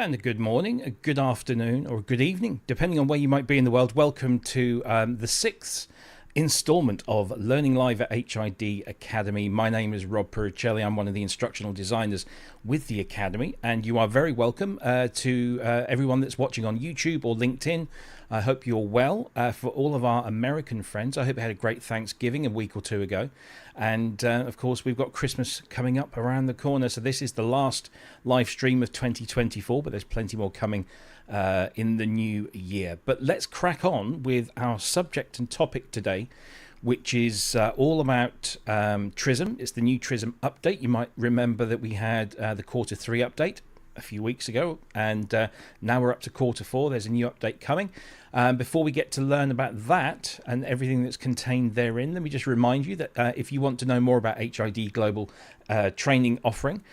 And a good morning, a good afternoon, or a good evening, depending on where you might be in the world. Welcome to the sixth installment of Learning Live at HID Academy. My name is Rob Puricelli. I'm one of the instructional designers with the Academy, and you are very welcome to everyone that's watching on YouTube or LinkedIn. I hope you're well. For all of our American friends, I hope you had a great Thanksgiving a week or two ago. And of course, we've got Christmas coming up around the corner. So this is the last live stream of 2024, but there's plenty more coming in the new year. But let's crack on with our subject and topic today, which is all about TRISM. It's the new TRISM update. You might remember that we had the quarter 3 update a few weeks ago, and now we're up to quarter 4. There's a new update coming. Before we get to learn about that and everything that's contained therein, let me just remind you that if you want to know more about HID Global training offering,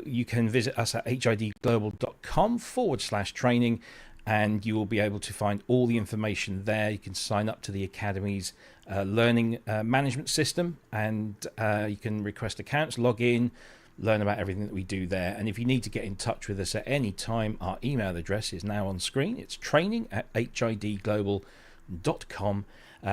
you can visit us at hidglobal.com/training, and you will be able to find all the information there. You can sign up to the Academy's learning management system, and you can request accounts, log in, learn about everything that we do there. And if you need to get in touch with us at any time, our email address is now on screen. It's training@hidglobal.com.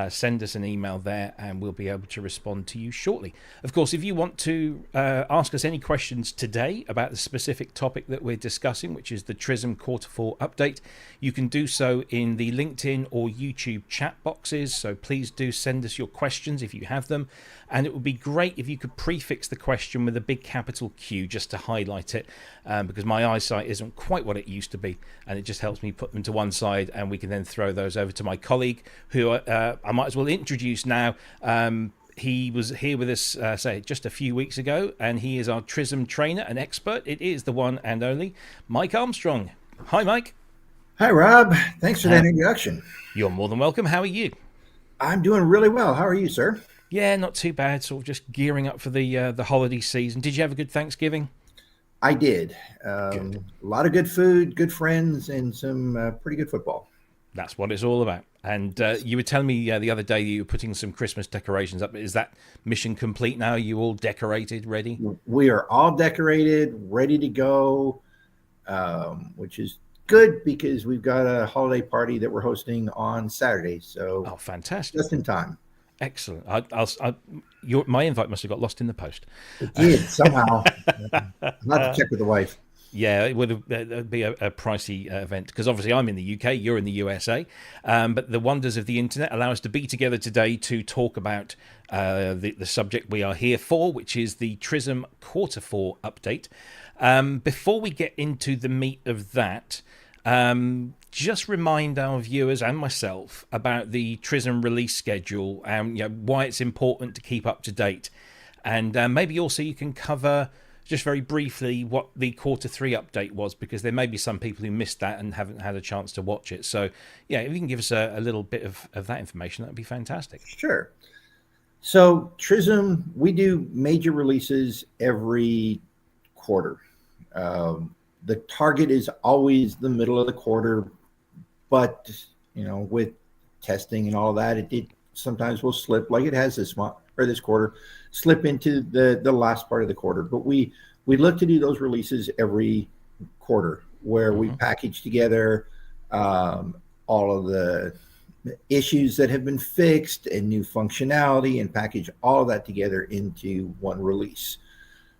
Send us an email there and we'll be able to respond to you shortly. Of course, if you want to ask us any questions today about the specific topic that we're discussing, which is the TRISM Quarter 4 update, you can do so in the LinkedIn or YouTube chat boxes. So please do send us your questions if you have them. And it would be great if you could prefix the question with a big capital Q just to highlight it, because my eyesight isn't quite what it used to be. And it just helps me put them to one side, and we can then throw those over to my colleague, who I might as well introduce now. He was here with us, say, just a few weeks ago, and he is our TRISM trainer and expert. It is the one and only Mike Armstrong. Hi, Mike. Hi, Rob. Thanks for that introduction. You're more than welcome. How are you? I'm doing really well. How are you, sir? Yeah, not too bad. Sort of just gearing up for the holiday season. Did you have a good Thanksgiving? I did. A lot of good food, good friends, and some pretty good football. That's what it's all about. And you were telling me the other day you were putting some Christmas decorations up. Is that mission complete now? Are you all decorated, ready? We are all decorated, ready to go, which is good because we've got a holiday party that we're hosting on Saturday. So, oh, fantastic! Just in time. Excellent. My invite must have got lost in the post. It did somehow. I'll have to check with the wife. Yeah, it would be a pricey event because obviously I'm in the UK, you're in the USA. But the wonders of the internet allow us to be together today to talk about the subject we are here for, which is the TRISM Quarter 4 update. Before we get into the meat of that, just remind our viewers and myself about the TRISM release schedule and why it's important to keep up to date. And maybe also you can cover just very briefly what the quarter 3 update was, because there may be some people who missed that and haven't had a chance to watch it. So yeah, if you can give us a little bit of that information, that would be fantastic. Sure. So TRISM, we do major releases every quarter. The target is always the middle of the quarter, but with testing and all that, it sometimes will slip, like it has this month or this quarter, slip into the last part of the quarter. But we look to do those releases every quarter where we package together all of the issues that have been fixed and new functionality, and package all of that together into one release,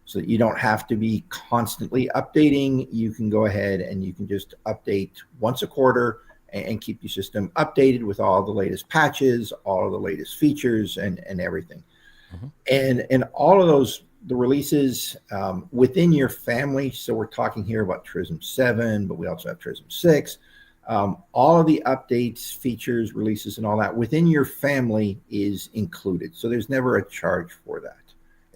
so that you don't have to be constantly updating. You can go ahead and you can just update once a quarter and keep your system updated with all the latest patches, all of the latest features, and everything. And all of those, the releases within your family. So we're talking here about TRISM 7, but we also have TRISM 6. All of the updates, features, releases, and all that within your family is included. So there's never a charge for that.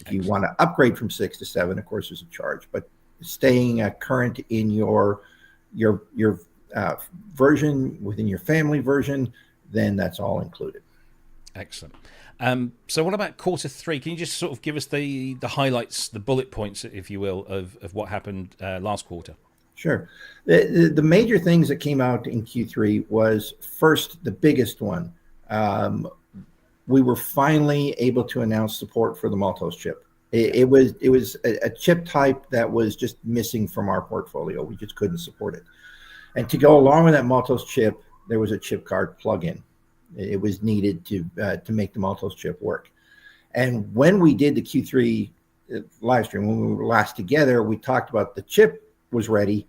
If you want to upgrade from 6 to 7, of course, there's a charge. But staying current in your version within your family version, then that's all included. Excellent. So what about quarter 3? Can you just sort of give us the highlights, the bullet points, if you will, of what happened last quarter? Sure. The major things that came out in Q3 was, first, the biggest one. We were finally able to announce support for the Maltose chip. It was a chip type that was just missing from our portfolio. We just couldn't support it. And to go along with that Maltose chip, there was a chip card plugin. It was needed to make the Maltose chip work. And when we did the Q3 live stream, when we were last together, we talked about the chip was ready,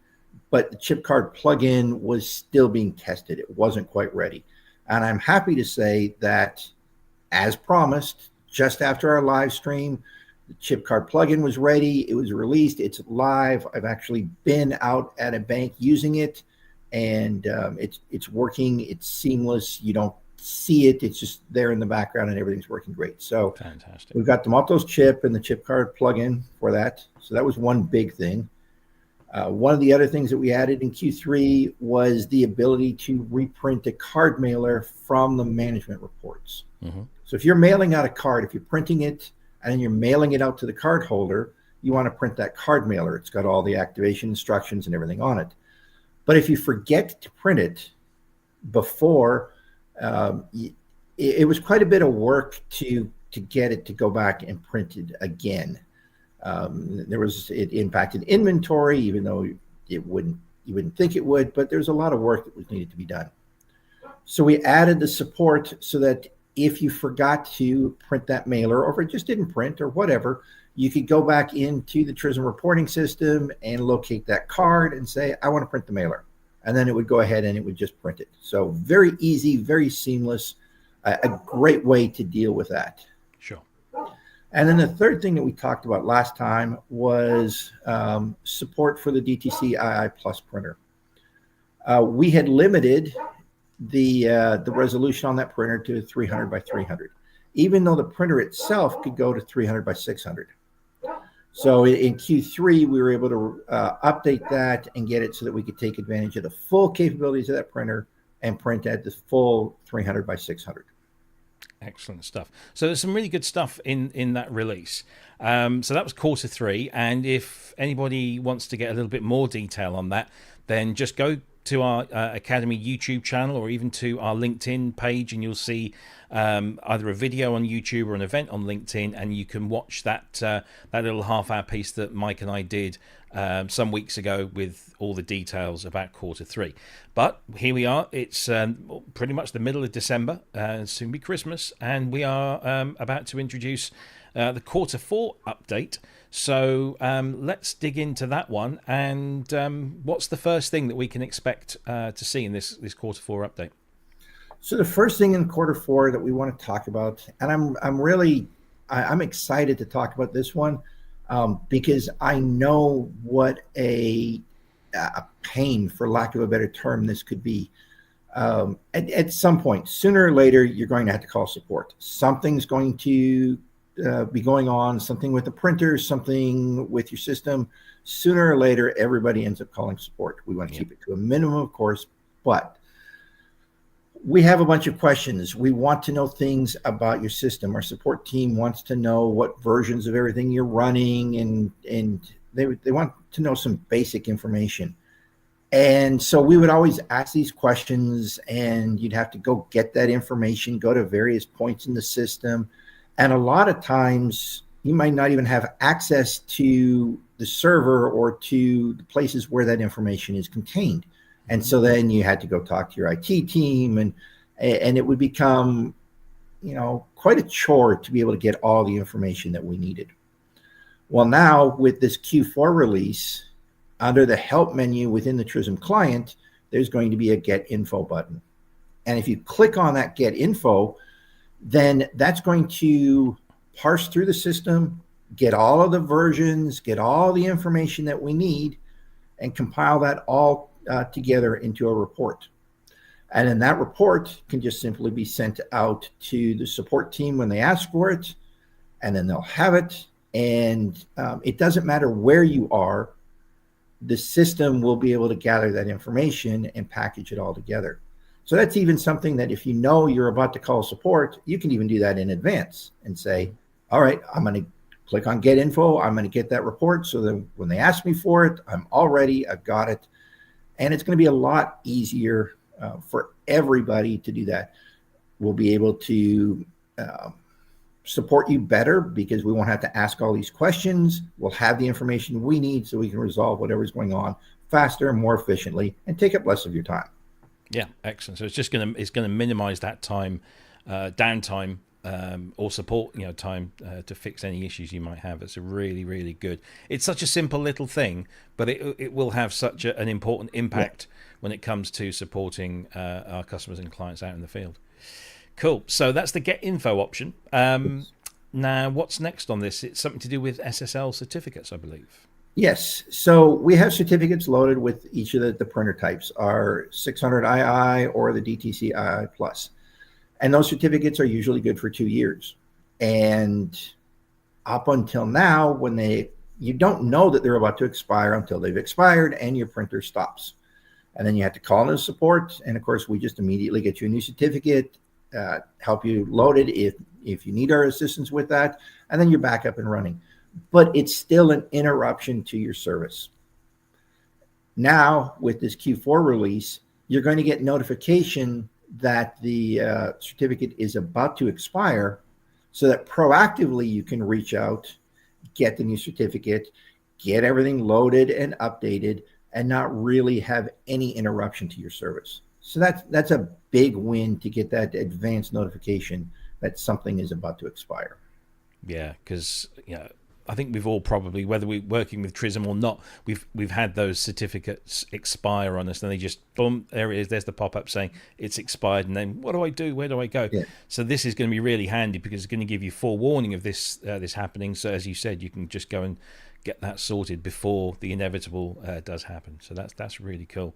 but the chip card plugin was still being tested. It wasn't quite ready. And I'm happy to say that, as promised, just after our live stream, the chip card plugin was ready. It was released. It's live. I've actually been out at a bank using it, and it's working. It's seamless. You don't see it. It's just there in the background, and everything's working great. So fantastic. We've got the Maltose chip and the chip card plugin for that. So that was one big thing. One of the other things that we added in Q3 was the ability to reprint a card mailer from the management reports. Mm-hmm. So if you're mailing out a card, if you're printing it and then you're mailing it out to the card holder, you want to print that card mailer. It's got all the activation instructions and everything on it. But if you forget to print it before, it was quite a bit of work to get it to go back and print it again. It impacted inventory, even though you wouldn't think it would, but there's a lot of work that was needed to be done. So we added the support so that if you forgot to print that mailer, or if it just didn't print or whatever, you could go back into the TRISM reporting system and locate that card and say, I want to print the mailer. And then it would go ahead and it would just print it. So very easy, very seamless, a great way to deal with that. Sure. And then the third thing that we talked about last time was support for the DTC II Plus printer. We had limited the resolution on that printer to 300 by 300, even though the printer itself could go to 300 by 600. So in Q3, we were able to update that and get it so that we could take advantage of the full capabilities of that printer and print at the full 300 by 600. Excellent stuff. So there's some really good stuff in that release. So that was Q3. And if anybody wants to get a little bit more detail on that, then just go to our Academy YouTube channel or even to our LinkedIn page, and you'll see either a video on YouTube or an event on LinkedIn, and you can watch that little half-hour piece that Mike and I did some weeks ago with all the details about Q3. But here we are. It's pretty much the middle of December, soon be Christmas, and we are about to introduce the Q4 update. So let's dig into that one. And what's the first thing that we can expect to see in this Q4 update? So the first thing in Q4 that we want to talk about, and I'm excited to talk about this one because I know what a pain, for lack of a better term, this could be. At some point, sooner or later, you're going to have to call support. Something's going to be going on, something with the printer, something with your system. Sooner or later, everybody ends up calling support. We want to keep it to a minimum, of course, but we have a bunch of questions. We want to know things about your system. Our support team wants to know what versions of everything you're running, and they want to know some basic information. And so we would always ask these questions, and you'd have to go get that information, go to various points in the system. And a lot of times you might not even have access to the server or to the places where that information is contained. And so then you had to go talk to your IT team, and it would become, quite a chore to be able to get all the information that we needed. Well, now with this Q4 release, under the help menu within the TRISM client, there's going to be a Get Info button. And if you click on that Get Info, then that's going to parse through the system, get all of the versions, get all the information that we need, and compile that all together into a report. And then that report can just simply be sent out to the support team when they ask for it, and then they'll have it. And it doesn't matter where you are, the system will be able to gather that information and package it all together. So that's even something that if you know you're about to call support, you can even do that in advance and say, all right, I'm going to click on Get Info. I'm going to get that report so that when they ask me for it, I'm all ready. I've got it. And it's going to be a lot easier for everybody to do that. We'll be able to support you better because we won't have to ask all these questions. We'll have the information we need so we can resolve whatever's going on faster and more efficiently and take up less of your time. Yeah, excellent. So it's going to minimize that time, downtime, or support time to fix any issues you might have. It's a really good. It's such a simple little thing, but it will have such an important impact when it comes to supporting our customers and clients out in the field. Cool. So that's the get info option. Now, what's next on this? It's something to do with SSL certificates, I believe. Yes. So we have certificates loaded with each of the printer types, our 600II or the DTC II Plus. And those certificates are usually good for 2 years. And up until now, you don't know that they're about to expire until they've expired and your printer stops. And then you have to call into support. And of course, we just immediately get you a new certificate, help you load it if you need our assistance with that, and then you're back up and running. But it's still an interruption to your service. Now, with this Q4 release, you're going to get notification that the certificate is about to expire so that proactively you can reach out, get the new certificate, get everything loaded and updated, and not really have any interruption to your service. So that's a big win to get that advanced notification that something is about to expire. Yeah, because I think we've all probably, whether we're working with TRISM or not, we've had those certificates expire on us, and they just boom, there it is. There's the pop-up saying it's expired, and then what do I do? Where do I go? Yeah. So this is going to be really handy because it's going to give you forewarning of this happening. So as you said, you can just go and get that sorted before the inevitable does happen. So that's really cool.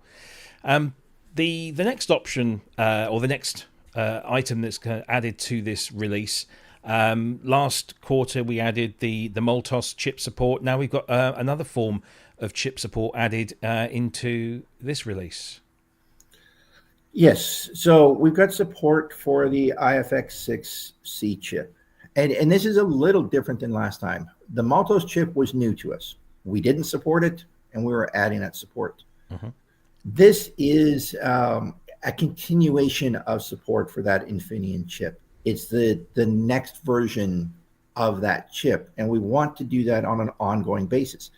The next option or the next item that's added to this release. Last quarter we added the Multos chip support. Now we've got another form of chip support added into this release. Yes, so we've got support for the IFX6C chip. And this is a little different than last time. The Multos chip was new to us. We didn't support it, and we were adding that support. Mm-hmm. This is a continuation of support for that Infineon chip. It's the next version of that chip, and we want to do that on an ongoing basis.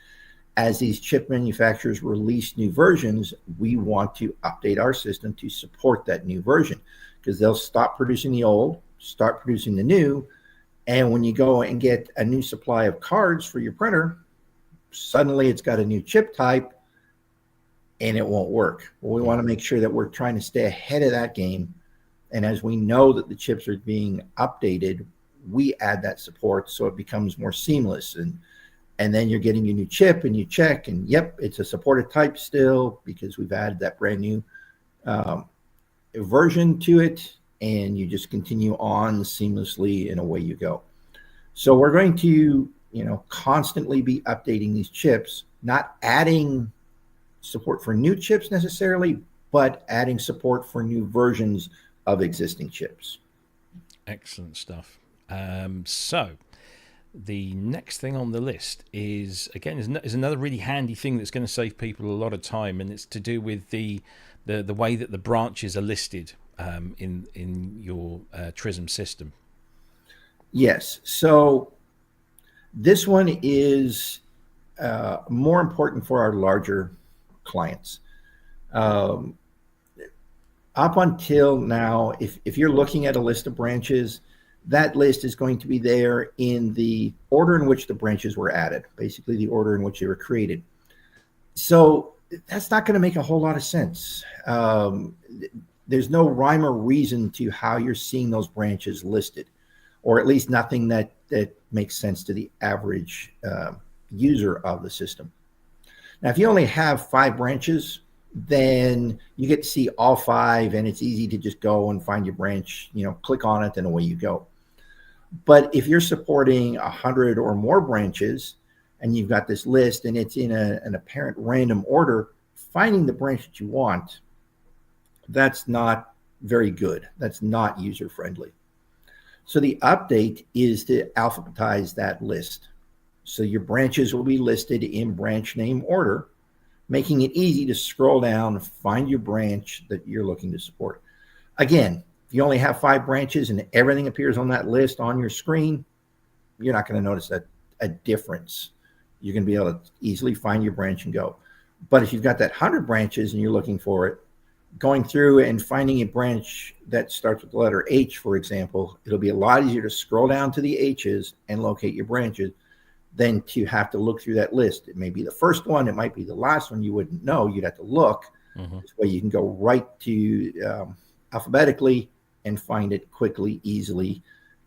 As these chip manufacturers release new versions, we want to update our system to support that new version because they'll stop producing the old, start producing the new, and when you go and get a new supply of cards for your printer, suddenly it's got a new chip type and it won't work. Well, we want to make sure that we're trying to stay ahead of that game. And as we know that the chips are being updated, we add that support so it becomes more seamless. And then you're getting your new chip and you check and yep, it's a supported type still because we've added that brand new version to it. And you just continue on seamlessly and away you go. So we're going to, constantly be updating these chips, not adding support for new chips necessarily, but adding support for new versions of existing chips. Excellent stuff. So the next thing on the list is another really handy thing that's going to save people a lot of time, and it's to do with the way that the branches are listed in your TRISM system. Yes. So this one is more important for our larger clients. Up until now, if you're looking at a list of branches, that list is going to be there in the order in which the branches were added, basically the order in which they were created. So that's not going to make a whole lot of sense. There's no rhyme or reason to how you're seeing those branches listed, or at least nothing that makes sense to the average user of the system. Now, if you only have 5 branches, then you get to see all 5, and it's easy to just go and find your branch, click on it, and away you go. But if you're supporting 100 or more branches, and you've got this list, and it's in an apparent random order, finding the branch that you want, that's not very good. That's not user-friendly. So the update is to alphabetize that list. So your branches will be listed in branch name order, making it easy to scroll down and find your branch that you're looking to support. Again, If you only have 5 branches and everything appears on that list on your screen, you're not going to notice a difference. You're going to be able to easily find your branch and go. But if you've got that 100 branches and you're looking for it, going through and finding a branch that starts with the letter H, for example, it'll be a lot easier to scroll down to the H's and locate your branches than to have to look through that list. It may be the first one, it might be the last one. You wouldn't know. You'd have to look. This way you can go right to alphabetically and find it quickly, easily,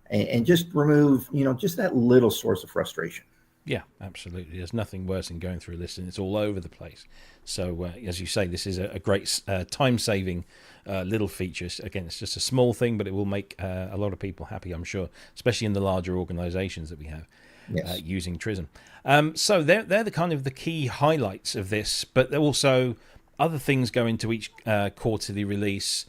and just remove, just that little source of frustration. Yeah, absolutely. There's nothing worse than going through a list and it's all over the place. So, as you say, this is a great time-saving little feature. Again, it's just a small thing, but it will make a lot of people happy, I'm sure, especially in the larger organizations that we have. Yes. Using TRISM. So they're the kind of the key highlights of this, but there also other things go into each quarterly release.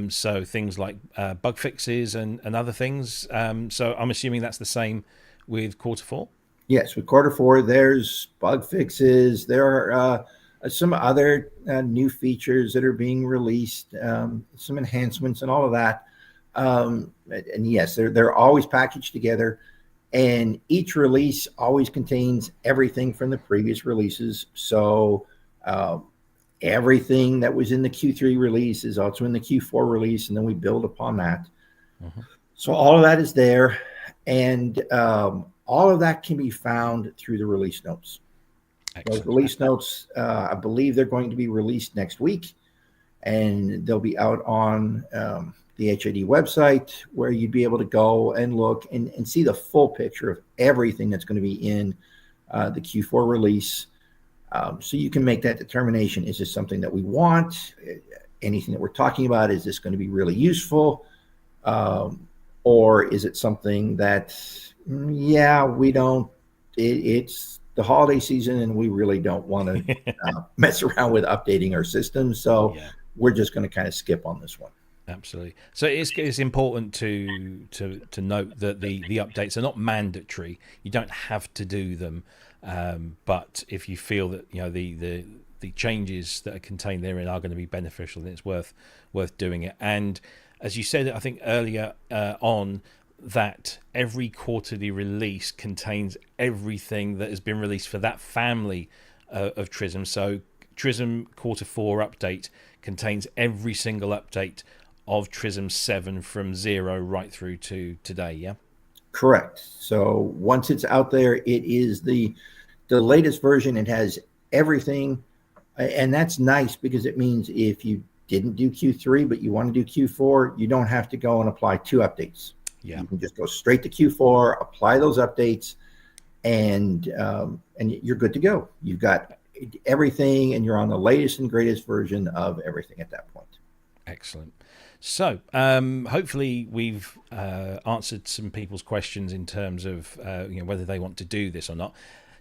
So things like bug fixes and other things. So I'm assuming that's the same with quarter 4? Yes, with quarter 4, there's bug fixes. There are some other new features that are being released, some enhancements and all of that. And yes, they're always packaged together. And each release always contains everything from the previous releases. So everything that was in the Q3 release is also in the Q4 release, and then we build upon that. So all of that is there. And all of that can be found through the release notes. Excellent. Those release notes, I believe they're going to be released next week, and they'll be out on the HID website, where you'd be able to go and look and see the full picture of everything that's going to be in the Q4 release. So you can make that determination. Is this something that we want? Anything that we're talking about, is this going to be really useful? Or is it something that, we don't, it's the holiday season and we really don't want to mess around with updating our system. So we're just going to kind of skip on this one. Absolutely. So it's important to note that the updates are not mandatory. You don't have to do them, but if you feel that the changes that are contained therein are going to be beneficial, then it's worth doing it. And as you said, I think earlier on, that every quarterly release contains everything that has been released for that family of TRISM. So TRISM quarter 4 update contains every single update of TRISM 7 from 0 right through to today, yeah? Correct. So once it's out there, it is the latest version. It has everything, and that's nice because it means if you didn't do Q3 but you want to do Q4, you don't have to go and apply 2 updates. You can just go straight to Q4, apply those updates, and you're good to go. You've got everything, and you're on the latest and greatest version of everything at that point. Excellent. So hopefully we've answered some people's questions in terms of whether they want to do this or not.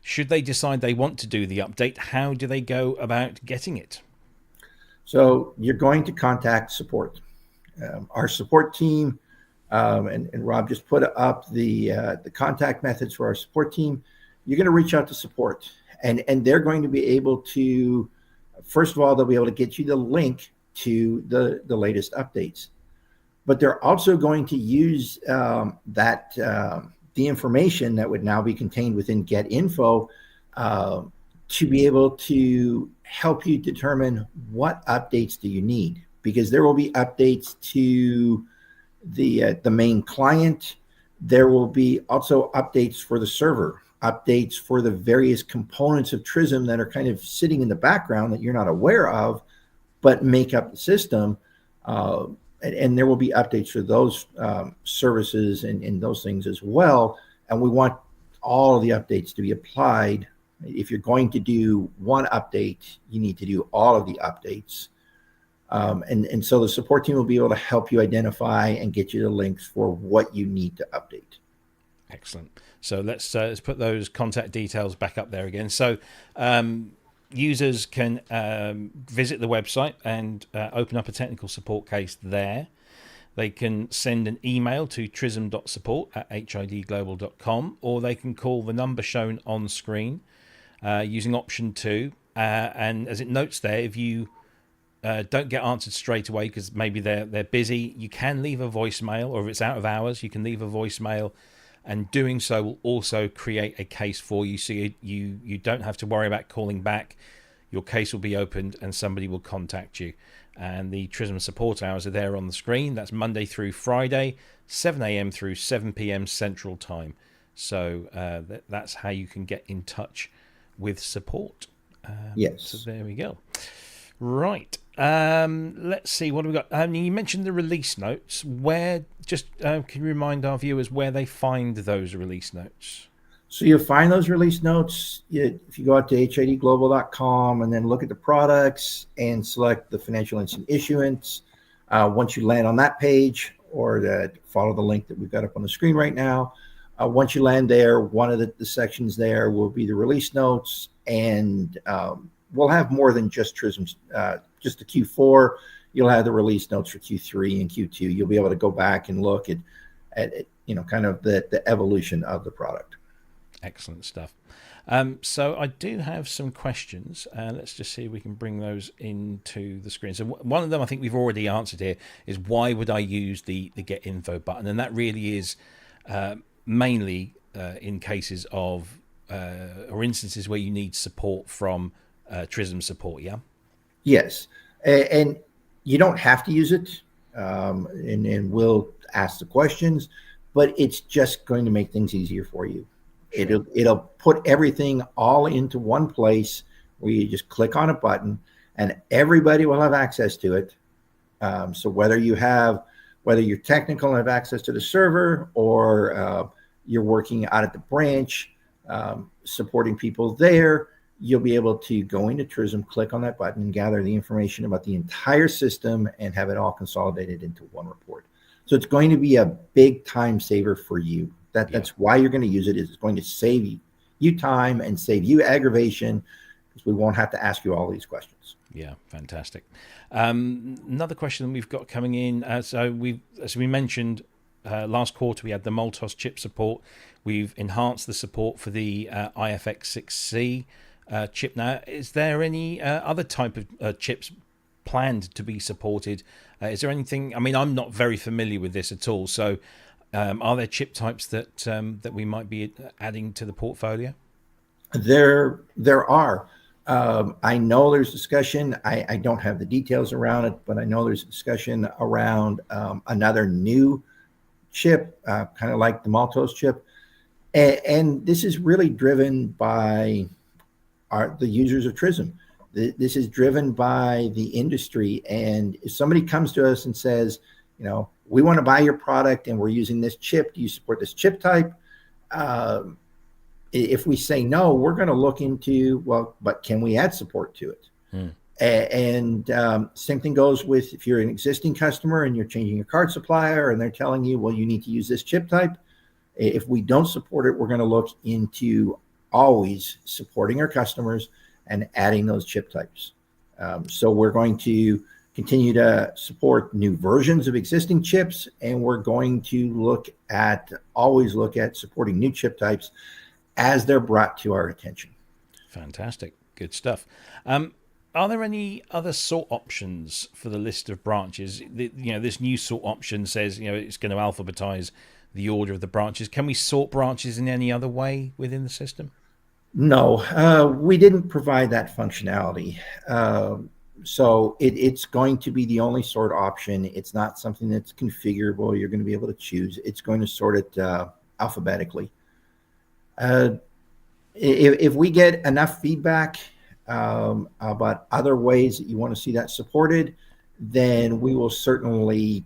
Should they decide they want to do the update, how do they go about getting it? So you're going to contact support. Our support team, and Rob just put up the contact methods for our support team. You're going to reach out to support, and they're going to be able to, first of all, they'll be able to get you the link to the latest updates, but they're also going to use the information that would now be contained within Get Info to be able to help you determine what updates do you need, because there will be updates to the main client. There will be also updates for the server, updates for the various components of TRISM that are kind of sitting in the background that you're not aware of, but make up the system. And there will be updates for those services and those things as well. And we want all of the updates to be applied. If you're going to do one update, you need to do all of the updates. And so the support team will be able to help you identify and get you the links for what you need to update. Excellent. So let's put those contact details back up there again. So users can visit the website and open up a technical support case there. They can send an email to trism.support@hidglobal.com, or they can call the number shown on screen using option 2. And as it notes there, if you don't get answered straight away because maybe they're busy, you can leave a voicemail, or if it's out of hours, you can leave a voicemail, and doing so will also create a case for you. So you don't have to worry about calling back. Your case will be opened and somebody will contact you. And the TRISM support hours are there on the screen. That's Monday through Friday, 7 a.m. through 7 p.m. Central Time. So that's how you can get in touch with support. Yes. So there we go. Right. Let's see. What have we got? You mentioned the release notes. Where, just can you remind our viewers where they find those release notes? So you'll find those release notes if you go out to hidglobal.com and then look at the products and select the financial instant issuance. Once you land on that page, or follow the link that we've got up on the screen right now, once you land there, one of the sections there will be the release notes, and we'll have more than just TRISM, just the Q4. You'll have the release notes for Q3 and Q2. You'll be able to go back and look at kind of the evolution of the product. Excellent stuff. So I do have some questions. Let's just see if we can bring those into the screen. So one of them I think we've already answered here is, why would I use the get info button? And that really is mainly in cases of or instances where you need support from TRISM support. Yeah. Yes, and you don't have to use it, and we'll ask the questions, but it's just going to make things easier for you. Sure. It'll put everything all into one place where you just click on a button, and everybody will have access to it. So whether you're technical and have access to the server, or you're working out at the branch, supporting people there, you'll be able to go into TRISM, click on that button, and gather the information about the entire system and have it all consolidated into one report. So it's going to be a big time saver for you. That's why you're going to use it. Is it's going to save you time and save you aggravation, because we won't have to ask you all these questions. Yeah, fantastic. Another question we've got coming in. As we mentioned, last quarter we had the Maltos chip support. We've enhanced the support for the IFX6C chip now. Is there any other type of chips planned to be supported? Is there anything? I mean, I'm not very familiar with this at all. So, are there chip types that we might be adding to the portfolio? There are. I know there's discussion. I don't have the details around it, but I know there's discussion around another new chip, kind of like the Maltos chip. And this is really driven by the users of TRISM. This is driven by the industry. And if somebody comes to us and says, we want to buy your product and we're using this chip, do you support this chip type? If we say no, we're going to look into, but can we add support to it? And same thing goes with if you're an existing customer and you're changing your card supplier and they're telling you, well, you need to use this chip type. If we don't support it, we're going to look into always supporting our customers and adding those chip types. So we're going to continue to support new versions of existing chips, and we're going to always look at supporting new chip types as they're brought to our attention. Fantastic. Good stuff. Are there any other sort options for the list of branches? This new sort option says, it's going to alphabetize the order of the branches. Can we sort branches in any other way within the system? No, we didn't provide that functionality. So it's going to be the only sort option. It's not something that's configurable. You're going to be able to choose. It's going to sort it alphabetically. If we get enough feedback about other ways that you want to see that supported, then we will certainly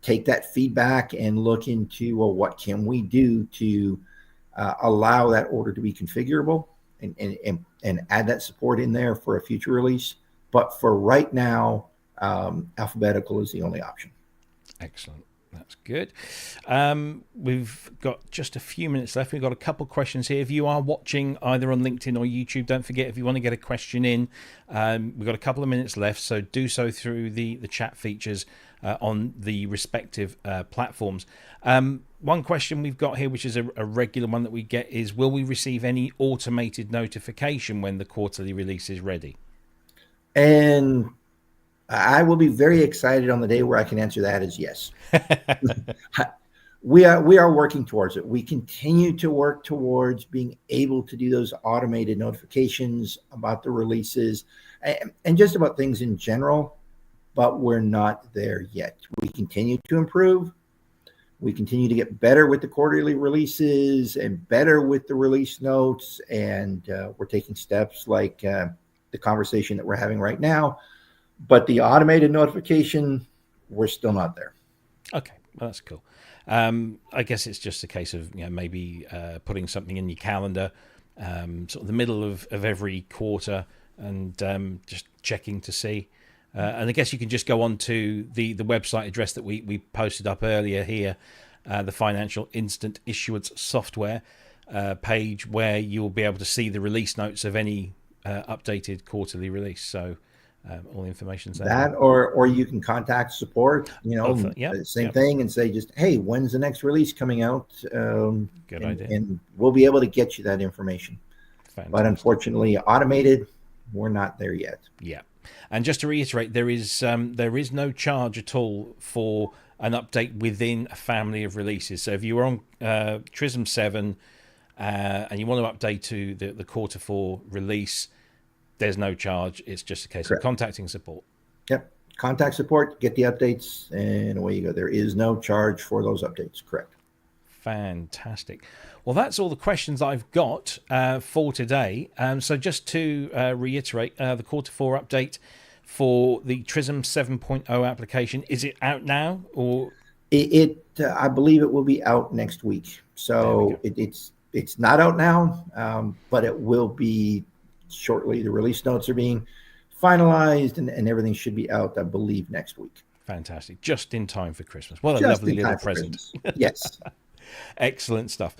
take that feedback and look into, what can we do to allow that order to be configurable and add that support in there for a future release. But for right now, alphabetical is the only option. Excellent. That's good. We've got just a few minutes left. We've got a couple questions here. If you are watching either on LinkedIn or YouTube, don't forget, if you want to get a question in, we've got a couple of minutes left, so do so through the chat features on the respective platforms. One question we've got here, which is a regular one that we get, is will we receive any automated notification when the quarterly release is ready? And I will be very excited on the day where I can answer that as yes. We are working towards it. We continue to work towards being able to do those automated notifications about the releases and just about things in general, but we're not there yet. We continue to improve. We continue to get better with the quarterly releases and better with the release notes. And we're taking steps like the conversation that we're having right now. But the automated notification, we're still not there. Okay, well, that's cool. I guess it's just a case of maybe putting something in your calendar, sort of the middle of every quarter, and just checking to see. And I guess you can just go on to the website address that we posted up earlier here, the Financial Instant Issuance Software page, where you'll be able to see the release notes of any updated quarterly release. So all the information's there. That or you can contact support, same thing, and say just, hey, when's the next release coming out? Good idea. And we'll be able to get you that information. Fantastic. But unfortunately, automated, we're not there yet. Yeah. And just to reiterate, there is no charge at all for an update within a family of releases. So if you were on TRISM 7 and you want to update to the quarter 4 release, there's no charge. It's just a case of contacting support. Yep. Contact support, get the updates, and away you go. There is no charge for those updates. Correct. Fantastic. Well, that's all the questions I've got for today. So just to reiterate, the quarter 4 update for the TRISM 7.0 application, is it out now? Or I believe it will be out next week. So it's not out now, but it will be shortly. The release notes are being finalized and everything should be out, I believe, next week. Fantastic. Just in time for Christmas. What a lovely little present. Yes. Excellent stuff.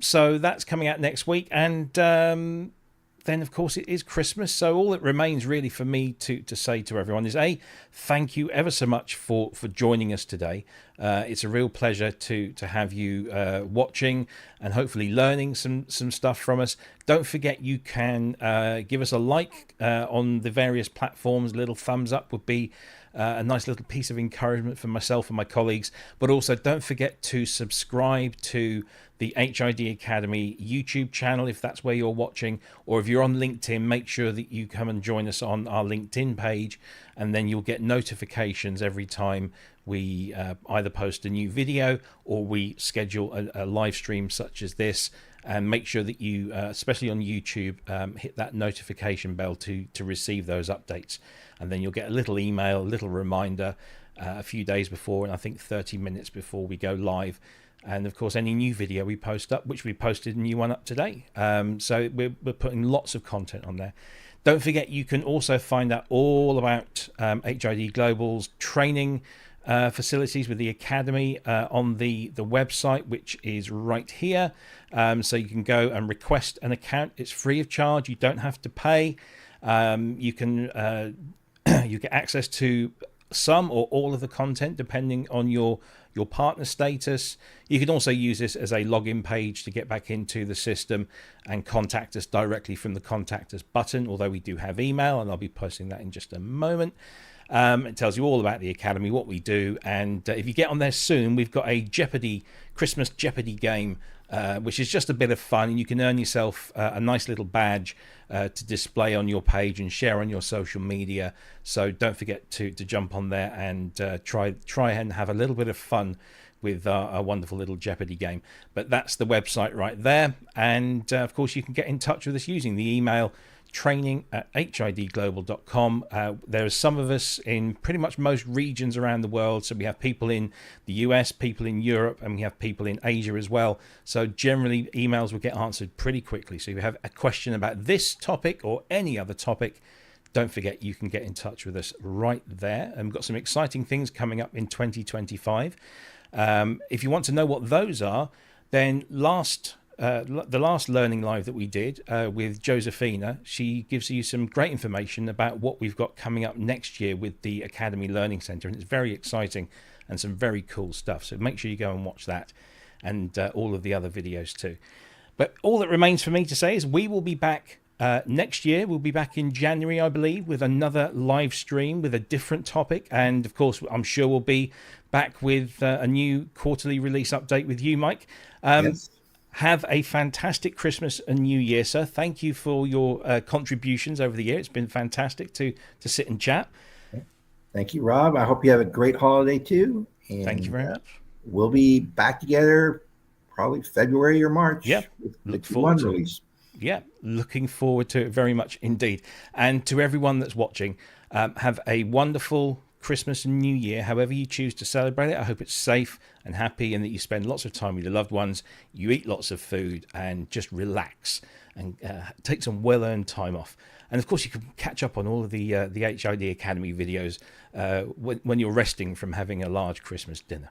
So that's coming out next week. And then, of course, it is Christmas. So all that remains really for me to say to everyone is, thank you ever so much for joining us today. It's a real pleasure to have you watching and hopefully learning some stuff from us. Don't forget, you can give us a like on the various platforms. A little thumbs up would be a nice little piece of encouragement for myself and my colleagues. But also don't forget to subscribe to the HID Academy YouTube channel if that's where you're watching, or if you're on LinkedIn, make sure that you come and join us on our LinkedIn page, and then you'll get notifications every time we either post a new video or we schedule a live stream such as this. And make sure that you, especially on YouTube, hit that notification bell to receive those updates. And then you'll get a little email, a little reminder a few days before, and I think 30 minutes before we go live. And of course, any new video we post up, which we posted a new one up today. So we're putting lots of content on there. Don't forget, you can also find out all about HID Global's training facilities with the Academy on the website, which is right here. So you can go and request an account. It's free of charge. You don't have to pay. You can you get access to some or all of the content depending on your partner status. You can also use this as a login page to get back into the system and contact us directly from the contact us button, although we do have email, and I'll be posting that in just a moment. It tells you all about the Academy, what we do, and if you get on there soon, we've got a Christmas Jeopardy game, which is just a bit of fun, and you can earn yourself a nice little badge to display on your page and share on your social media. So don't forget to jump on there and try and have a little bit of fun with our wonderful little Jeopardy game. But that's the website right there, and of course you can get in touch with us using the email training@hidglobal.com. There are some of us in pretty much most regions around the world. So we have people in the US, people in Europe, and we have people in Asia as well. So generally emails will get answered pretty quickly. So if you have a question about this topic or any other topic, don't forget you can get in touch with us right there. And we've got some exciting things coming up in 2025. If you want to know what those are, then the last Learning Live that we did with Josephina, she gives you some great information about what we've got coming up next year with the Academy Learning Centre, and it's very exciting and some very cool stuff. So make sure you go and watch that, and all of the other videos too. But all that remains for me to say is we will be back Next year, we'll be back in January, I believe, with another live stream with a different topic. And of course, I'm sure we'll be back with a new quarterly release update with you, Mike. Yes. Have a fantastic Christmas and New Year, sir. Thank you for your contributions over the year. It's been fantastic to sit and chat. Thank you, Rob. I hope you have a great holiday too. And Thank you very much. We'll be back together probably February or March. Yeah, look forward to it. Yeah, looking forward to it very much indeed. And to everyone that's watching, have a wonderful Christmas and New Year, however you choose to celebrate it. I hope it's safe and happy and that you spend lots of time with your loved ones, you eat lots of food and just relax and take some well-earned time off. And of course, you can catch up on all of the HID Academy videos when you're resting from having a large Christmas dinner.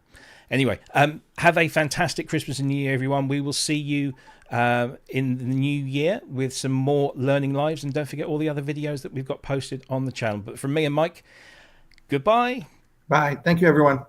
Anyway, have a fantastic Christmas and New Year, everyone. We will see you in the new year with some more learning lives. And don't forget all the other videos that we've got posted on the channel. But from me and Mike, goodbye. Bye. Thank you, everyone.